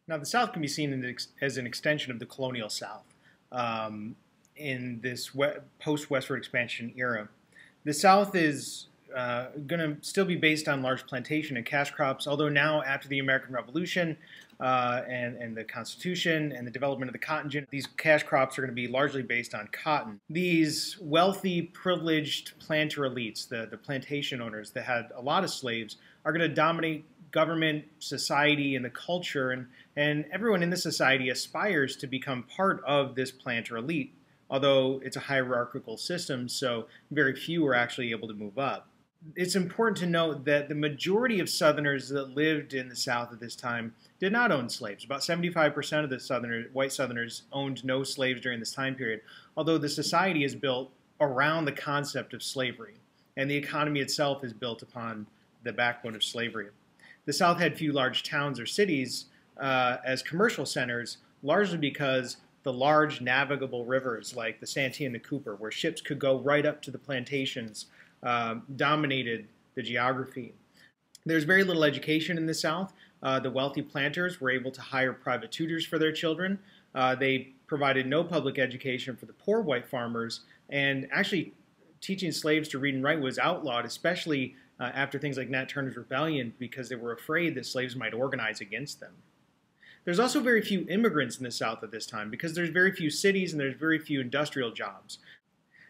Now, the South can be seen as an extension of the colonial South in this post-westward expansion era. The South is going to still be based on large plantation and cash crops, although now after the American Revolution and the Constitution and the development of the cotton gin, these cash crops are going to be largely based on cotton. These wealthy, privileged planter elites, the plantation owners that had a lot of slaves, are going to dominate government, society, and the culture, and everyone in the society aspires to become part of this planter elite, although it's a hierarchical system, so very few are actually able to move up. It's important to note that the majority of Southerners that lived in the South at this time did not own slaves. About 75% of the white Southerners owned no slaves during this time period, although the society is built around the concept of slavery, and the economy itself is built upon the backbone of slavery. The South had few large towns or cities as commercial centers, largely because the large navigable rivers like the Santee and the Cooper, where ships could go right up to the plantations, dominated the geography. There's very little education in the South. The wealthy planters were able to hire private tutors for their children. They provided no public education for the poor white farmers, and actually teaching slaves to read and write was outlawed, especially after things like Nat Turner's Rebellion, because they were afraid that slaves might organize against them. There's also very few immigrants in the South at this time because there's very few cities and there's very few industrial jobs.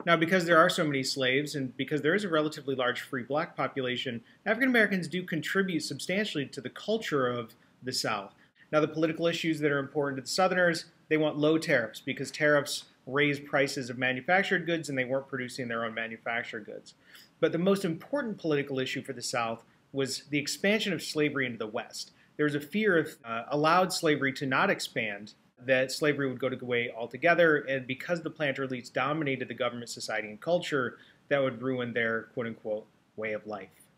Now, because there are so many slaves and because there is a relatively large free black population, African Americans do contribute substantially to the culture of the South. Now, the political issues that are important to the Southerners, they want low tariffs because tariffs raise prices of manufactured goods and they weren't producing their own manufactured goods. But the most important political issue for the South was the expansion of slavery into the West. There was a fear if allowed slavery to not expand, that slavery would go away altogether, and because the planter elites dominated the government, society, and culture, that would ruin their quote-unquote way of life.